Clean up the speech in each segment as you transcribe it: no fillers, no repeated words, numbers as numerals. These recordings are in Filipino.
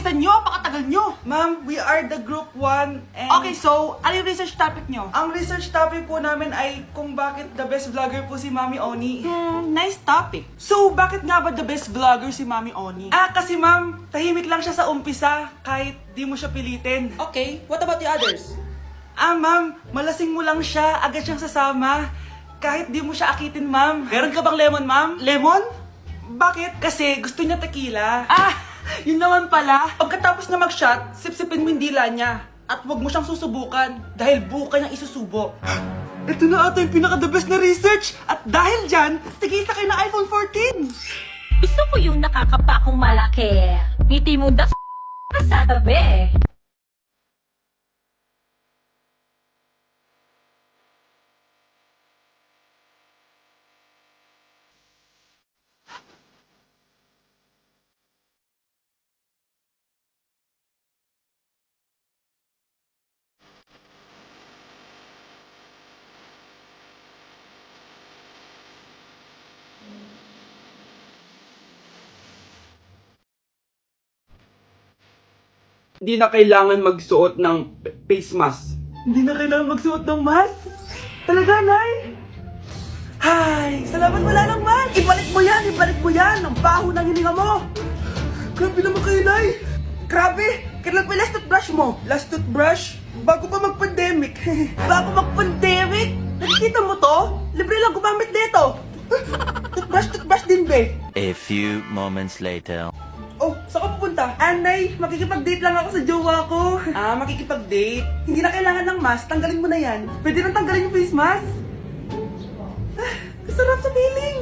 bilisan nyo, pakatagal nyo. Ma'am, we are the group 1 and... Okay, so, ano yung research topic nyo? Ang research topic po namin ay kung bakit the best vlogger po si Mami Oni. Nice topic. So, bakit nga ba the best vlogger si Mami Oni? Kasi ma'am, tahimik lang siya sa umpisa kahit di mo siya pilitin. Okay, what about the others? Ma'am, malasing mo lang siya, agad siyang sasama. Kahit di mo siya akitin, ma'am. Meron ka bang lemon, ma'am? Lemon? Bakit? Kasi gusto niya tequila. Yun naman pala. Pagkatapos na mag-shot, sipsipin mo yung dila niya. At huwag mo siyang susubukan dahil buka niyang isusubok. Ito na ata yung pinaka-the best na research. At dahil dyan, tigisa kayo ng iPhone 14. Gusto ko yung nakakapakong malaki. Ngiti mo das sa tabi. Hindi na kailangan magsuot ng face mask. Hindi na kailangan magsuot ng mask. Talaga, Nay? Hay, salamat wala lang, man. Ibalik mo yan, ibalik mo yan. Ang baho ng hininga mo. Grabe naman kayo, Nay. Grabe. Kailan pa yung last toothbrush mo? Last toothbrush? Bago pa mag-pandemic. Bago mag-pandemic? Nakikita mo to? Libre lang gumamit dito. Toothbrush din, be. A few moments later. Oh, saan ka pupunta? Anay, makikipag-date lang ako sa jowa ko. Makikipag-date? Hindi na kailangan ng mask, tanggalin mo na yan. Pwede nang tanggalin yung face mask. Kasarap sa feeling.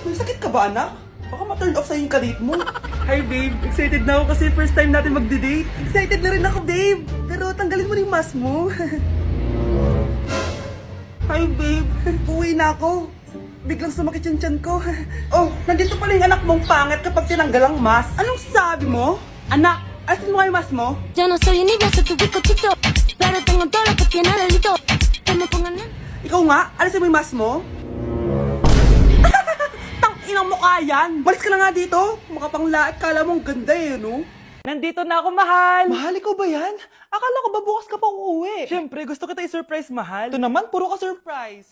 May sakit ka ba, anak? Baka ma-turn off sa'yo yung kadate mo. Hi, babe. Excited na ako kasi first time natin magde-date. Excited na rin ako, babe. Pero tanggalin mo na yung mask mo. Hi, babe. Uwi na ako. Biglang sumakit yung tiyan ko. Oh, nandito pala yung anak mong pangit kapag tinanggal ang mask. Anong sabi mo? Anak, asin mo nga yung mask mo? Yo no soy niña, soy tu bizcochito, pero tengo todo lo que tiene delito. Que me pongan en... Ikaw nga, alisin mo yung mask mo? Tang-inang mukha yan! Malis ka na nga dito! Makapanglait, kala mong ganda eh, no? Nandito na ako, mahal! Mahal, ikaw ba yan? Akala ko ba bukas ka pa uuwi? Siyempre, gusto kita i-surprise, mahal. Ito naman, puro ka surprise.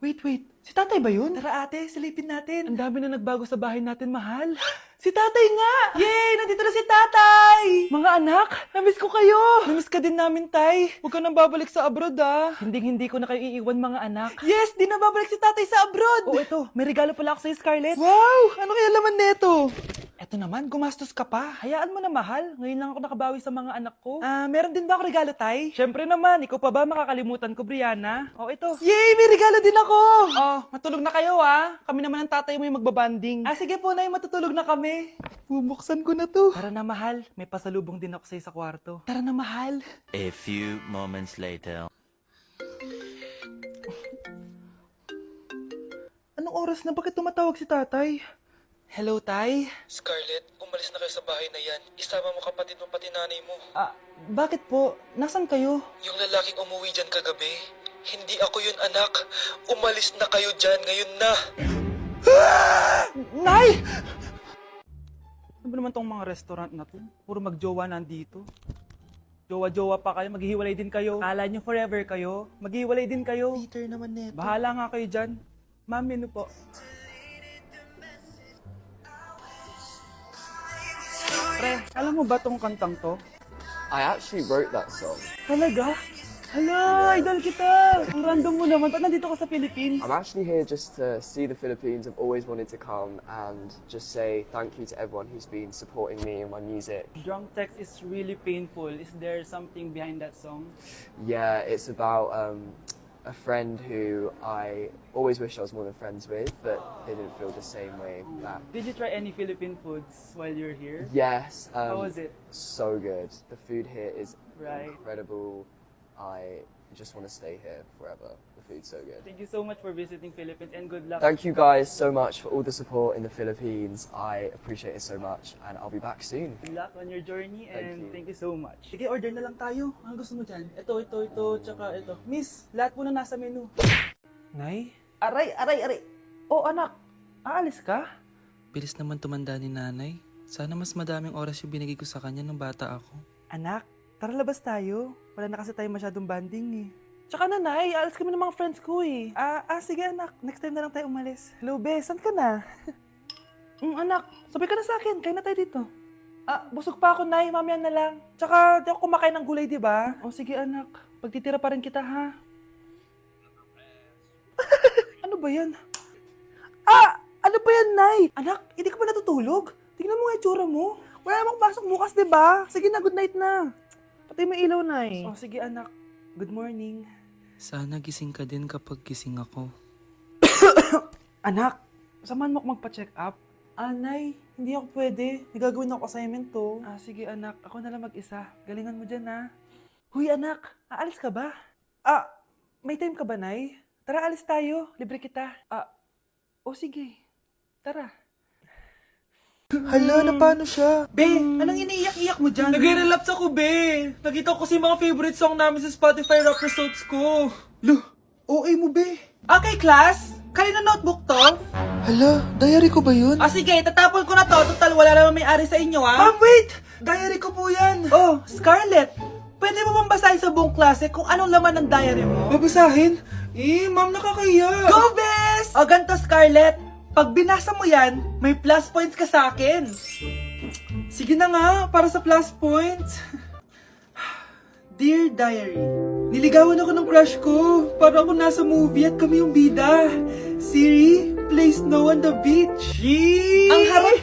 Wait. Si tatay ba yun? Tara ate, silipin natin. Ang dami na nagbago sa bahay natin, mahal. Si tatay nga! Yay! Nandito na si tatay! Mga anak, namiss ko kayo! Namiss ka din namin, tay. Huwag ka nang babalik sa abroad, ah. Hindi ko na kayo iiwan, mga anak. Yes! Di na babalik si tatay sa abroad! Oh, ito. May regalo pala ako sa'yo, Scarlett. Wow! Ano kaya laman neto? Eto naman, gumastos ka pa. Hayaan mo na, mahal. Ngayon lang ako nakabawi sa mga anak ko. Meron din ba ako regalo, tay? Siyempre naman. Ikaw pa ba makakalimutan ko, Brianna? Oh, ito. Yay! May regalo din ako! Oh, matulog na kayo, ah. Kami naman ang tatay mo yung magbabanding. Sige po, nay. Matutulog na kami. Bubuksan ko na to. Tara na, mahal. May pasalubong din ako sa'yo sa kwarto. Tara na, mahal. A few moments later. Anong oras na? Bakit tumatawag si tatay? Hello, tay? Scarlett, umalis na kayo sa bahay na yan. Isama mo kapatid mo pati nanay mo. Bakit po? Nasaan kayo? Yung lalaking umuwi dyan kagabi, hindi ako yun, anak. Umalis na kayo dyan ngayon na. Nay! Ano ba naman tong mga restaurant na to? Puro magjowa nandito. Jowa-jowa pa kayo, maghihiwalay din kayo. Kala nyo forever kayo, maghihiwalay din kayo. Peter naman neto. Bahala nga kayo dyan. Ma'am, menu po. Pre, alam mo ba tong kantang to? I actually wrote that song. Talaga? Hala, idol kita! Ang random mo naman. Ba't nandito ka sa Philippines? I'm actually here just to see the Philippines. I've always wanted to come and just say thank you to everyone who's been supporting me and my music. Drunk text is really painful. Is there something behind that song? Yeah, it's about a friend who I always wish I was more than friends with, but they didn't feel the same way back. Did you try any Philippine foods while you're here? Yes. How was it? So good. The food here is Right. incredible. I just want to stay here forever. The food's so good. Thank you so much for visiting Philippines and good luck. Thank you guys so much for all the support in the Philippines. I appreciate it so much and I'll be back soon. Good luck on your journey and Thank you. thank you so much. Sige, order na lang tayo. Ano gusto mo dyan? Ito, tsaka ito. Miss, lahat po na nasa menu. Nay? Aray! Oh, anak. Aalis ka? Bilis naman tumanda ni nanay. Sana mas madaming oras yung binigay ko sa kanya nung bata ako. Anak, tara labas tayo. Wala na kasi tayo masyadong banding eh. Tsaka nanay, alas kami ng mga friends ko eh. Sige anak, next time na lang tayo umalis. Hello, Bes, saan ka na? Anak, sabay ka na sa akin, kain na tayo dito. Busog pa ako, Nay, mamaya na lang. Tsaka, di ako kumakain ng gulay, di ba? O sige anak, pagtitira pa rin kita, ha? Ano ba yan? Ano ba yan, Nay? Anak, hindi ka ba natutulog? Tingnan mo nga itsura mo. Wala namang pasok bukas, di ba? Sige na, good night na. Patay mo ilaw, Nay. O sige anak, good morning. Sana gising ka din kapag gising ako. Anak, samahan mo ako magpa-check up. Nay, hindi ako pwede. May gagawin ako assignment to. Sige anak, ako na lang mag-isa. Galingan mo dyan, ha? Huy anak, aalis ka ba? May time ka ba, Nay? Tara, alis tayo. Libre kita. Sige. Tara. Hala, na paano siya? Be, anong iniiyak-iyak mo dyan? Nagre-relapse ako, be. Nakita ko kasi mga favorite song namin sa Spotify rap results ko. OA mo, be. Okay, class. Kanina notebook to? Hala, diary ko ba yun? Sige, tatapon ko na to. Total, wala naman may-ari sa inyo, ha? Ma'am, wait! Diary ko po yan. Oh, Scarlett. Pwede mo bang basahin sa buong klase kung anong laman ng diary mo? Babasahin? Ma'am, nakakahiya. Go, Bes! Ganto, Scarlett. Pag binasa mo yan, may plus points ka sa akin. Sige na nga, para sa plus points. Dear Diary, Niligawan ako ng crush ko. Para ako nasa movie at kami yung bida. Siri, play Snow on the Beach. Yee! ang harot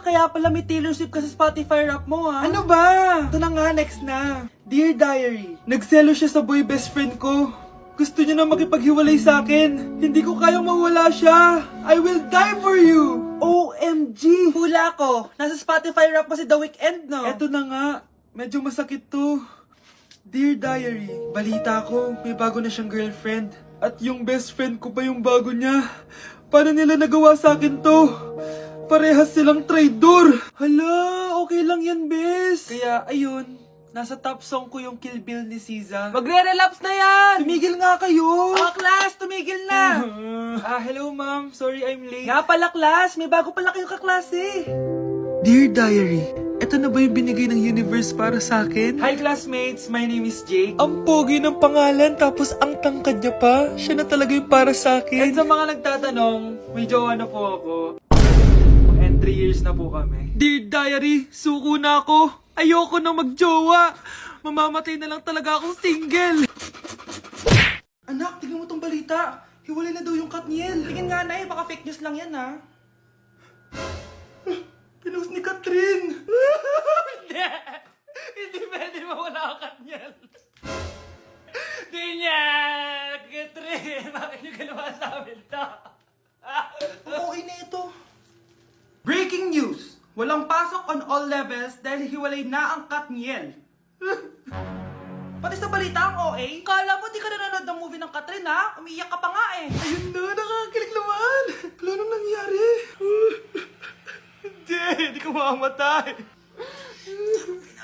kaya pala may Taylor Swift ka sa Spotify rap mo, ha? Ano ba? Ito na nga, next na. Dear Diary, nagselo siya sa boy best friend ko. Gusto niya na makipaghiwalay sa akin. Hindi ko kayang mawala siya. I will die for you. OMG! Hula ko. Nasa Spotify rap mo si The Weeknd, no? Eto na nga. Medyo masakit to. Dear Diary, balita ko, may bago na siyang girlfriend. At yung best friend ko pa yung bago niya. Paano nila nagawa sa akin to? Parehas silang traitor. Hala, okay lang yan, bes. Kaya, ayun, nasa top song ko yung Kill Bill ni SZA. Magre-relapse na yan! Tumigil nga kayo! Class, tumigil na! Hello ma'am, sorry I'm late. Nga pala, class, may bago pala kayong kaklase. Dear Diary, eto na ba yung binigay ng universe para sa akin? Hi, classmates. My name is Jake. Ang pogi ng pangalan, tapos ang tangkad niya pa. Siya na talaga yung para sa And akin. sa mga nagtatanong, may jowa na po ako. And 3 years na po kami. Dear Diary, suko na ako. Ayoko na magjowa. Mamamatay na lang talaga akong single. Anak, tingnan mo tong balita. Hiwalay na daw yung Katniel. Tingin nga na baka fake news lang yan, ha? Pinost ni Catherine. Hindi pwede mawala ang Katniel. Di niya! Catherine, bakit niyo ginawa sa amin to? Okay na ito. Breaking news! Walang pasok on all levels dahil hiwalay na ang Katniel. Pati sa balita ang OA, kala mo di ka nanonood ng movie ng Catherine, ha? Umiiyak ka pa nga eh. Ayun na, nakakakilig naman. Wala nang nangyari. Hindi ka mamamatay.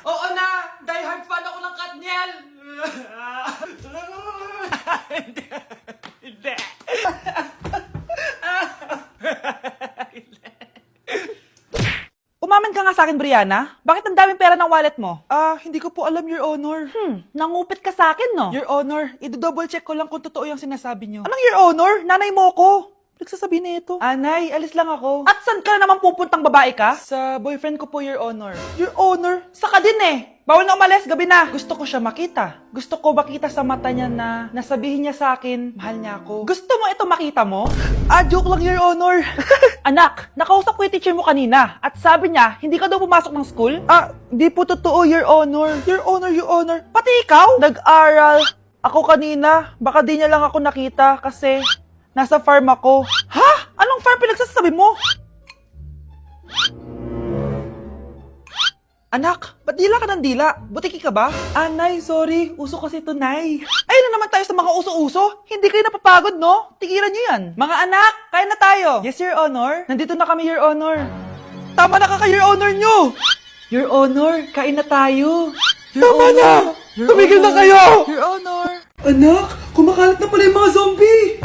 Oo na! Die hard fan ako ng Katniel! Hindi. Hindi. Umamin ka nga sa akin, Brianna. Bakit ang daming pera ng wallet mo? Hindi ko po alam, Your Honor. Nangupit ka sa akin, no? Your Honor, i-double check ko lang kung totoo yung sinasabi niyo. Anong your honor? Nanay mo ko. Nagsasabi na ito. Anay, alis lang ako. At saan ka na naman pupuntang babae ka? Sa boyfriend ko po, Your Honor. Your honor, saka din eh. Bawal na umalis, gabi na. Gusto ko siya makita. Gusto ko makita sa mata niya na nasabihin niya sa akin, mahal niya ako. Gusto mo ito makita mo? Joke lang, Your Honor. Anak, nakausap ko yung teacher mo kanina at sabi niya, hindi ka daw pumasok ng school? Di po totoo, Your Honor. Your Honor, Your Honor. Pati ikaw? Nag-aral. Ako kanina, baka di niya lang ako nakita kasi nasa farm ako. Ha? Anong farm pinagsasabi mo? Anak, ba't dila ka ng dila? Butiki ka ba? Nay, sorry. Uso kasi ito, Nay. Ayun na naman tayo sa mga uso-uso. Hindi kayo napapagod, no? Tigilan nyo yan. Mga anak, kain na tayo. Yes, Your Honor. Nandito na kami, Your Honor. Tama na Your Honor nyo. Your Honor, kain na tayo. Tama na. Tumigil na kayo. Your Honor. Anak, kumakalat na pala yung mga zombie!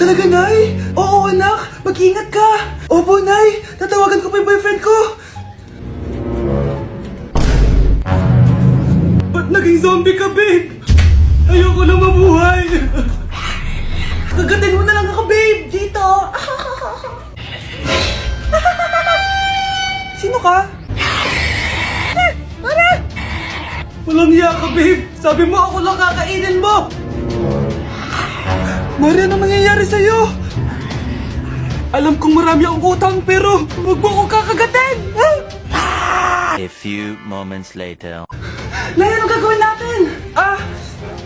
Talaga, Nay? Oo, anak! Mag-ingat ka! Opo, Nay! Tatawagan ko pa yung boyfriend ko! zombie ka, babe! Ayoko na mabuhay! Kagatin mo na lang ako, babe! Dito! Sino ka? Mare! Walang hiya ka, babe! Sabi mo ako lang kakainin mo! Mare, ano nangyayari sa'yo? Alam kong marami akong utang pero huwag mo akong kakagatin! A few moments later. Laya, ano gagawin natin?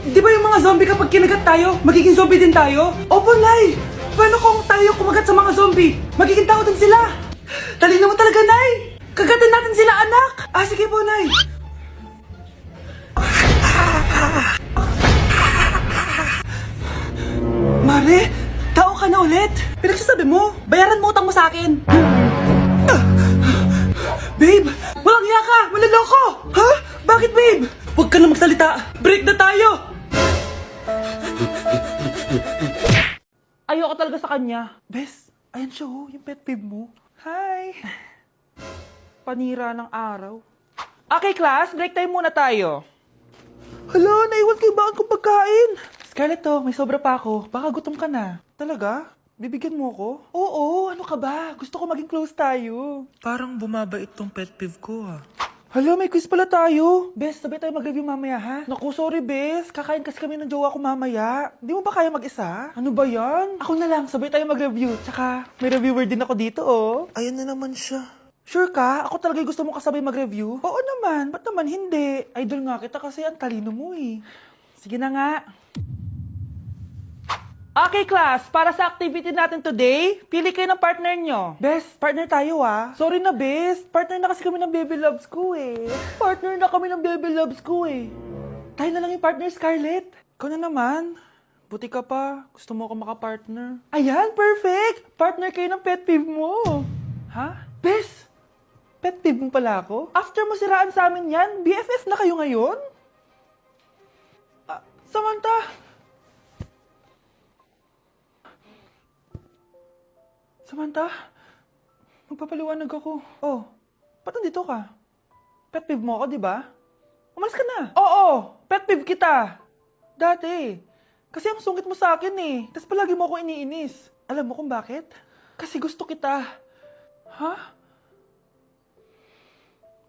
Di ba yung mga zombie kapag kinagat tayo, magiging zombie din tayo? Opo, Nay! Paano kung tayo kumagat sa mga zombie? Magiging tao din sila! Talino mo talaga, Nay! Kagatin natin sila, anak! Sige po, Nay! Mare, tao ka na ulit! Pinagsasabi mo, bayaran mo utang mo sa akin! Babe, walang hiya ka! Maloloko! Ha? Bakit, babe? Huwag ka na magsalita! Break na tayo! Ayoko talaga sa kanya. Bes, ayan siya oh, yung pet peeve mo. Hi! Panira ng araw. Okay, class, break time muna tayo. Hala, naiwan kay bakit kong pagkain. Scarlett to, may sobra pa ako. Baka gutom ka na. Talaga? Bibigyan mo ako? Oo, ano ka ba? Gusto ko maging close tayo. Parang bumabait tong pet peeve ko ah. Hala, may quiz pala tayo. Bes, sabay tayo mag-review mamaya, ha? Naku, sorry, Bes. Kakain kasi kami ng jowa ko mamaya. Di mo ba kaya mag-isa? Ano ba yan? Ako na lang, sabay tayo mag-review. Tsaka, may reviewer din ako dito, oh. Ayan na naman siya. Sure ka? Ako talaga yung gusto mo kasabay mag-review? Oo naman, ba't naman hindi? Idol nga kita kasi ang talino mo, eh. Sige na nga. Okay, class. Para sa activity natin today, pili kayo ng partner nyo. Best, partner tayo ah. Sorry na, best. Partner na kasi kami ng baby loves ko eh. Partner na kami ng baby loves ko eh. Tayo na lang yung partner, Scarlett. Ikaw na naman. Buti ka pa. Gusto mo ako makapartner. Ayan, perfect. Partner kayo ng pet peeve mo. Ha? Best, pet peeve mo pala ako? After mo siraan sa amin yan, BFF na kayo ngayon? Samantha, magpapaliwanag ako. Oh, ba't nandito ka? Pet peeve mo ako, di ba? Umalis ka na. Oo, pet peeve kita. Dati. Kasi ang sungit mo sa akin eh. Tapos palagi mo ako iniinis. Alam mo kung bakit? Kasi gusto kita. Ha?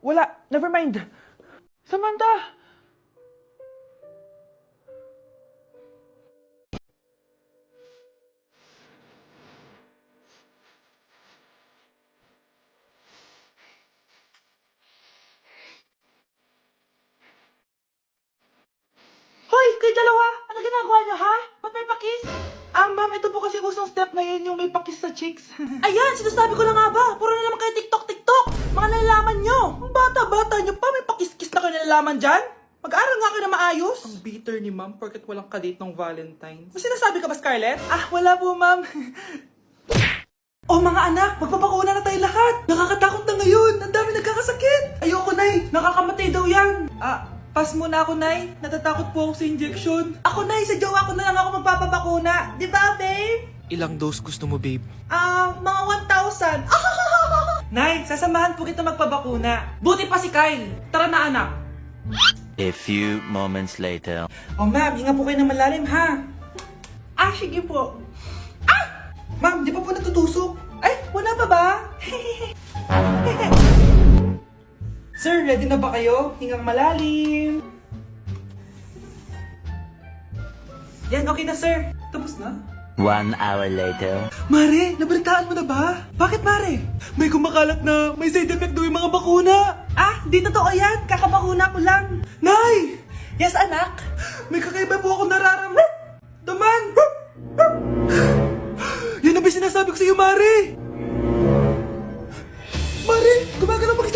Wala, never mind. Samantha! Hoy, kayo dalawa! Ano ginagawa niyo, ha? Ba't may pakis? Ma'am, ito po kasi usong step na yun, yung may pakis sa cheeks. Ayan, sinasabi ko na nga ba? Puro na naman kayo TikTok! Mga nalalaman niyo! Ang bata-bata niyo pa, may pakis-kis na kayo nalalaman dyan? Mag-aral nga kayo na maayos. Ang bitter ni ma'am, porket walang kadate ng Valentine's. May sinasabi ka ba, Scarlett? Wala po, ma'am. Oh, mga anak, magpapakuna na tayo lahat. Nakakatakot na ngayon. Ang dami nagkakasakit. Ayoko, Nay. Nakakamatay daw yan. Pass muna ako, Nay. Natatakot po ako sa injection. Ako, Nay. Sa jowa ko na lang ako magpapabakuna. Di ba, babe? Ilang dose gusto mo, babe? Mga 1,000. Nay, sasamahan po kita magpabakuna. Buti pa si Kyle. Tara na, anak. A few moments later. Oh, ma'am, hinga po kayo ng malalim, ha? Sige po. Ma'am, di pa po natutusok? Ay, wala pa ba? Sir, ready na ba kayo? Hingang malalim. Yan, okay na, sir. Tapos na? 1 hour later. Mare, nabalitaan mo na ba? Bakit, Mare? May kumakalat na may side effect daw yung mga bakuna. Di totoo yan. Kakabakuna ko lang. Nay! Yes, anak? May kakaiba po ako nararamdaman. Yan ang ba sinasabi ko sa iyo, Mare? Mare, gumagalaw pag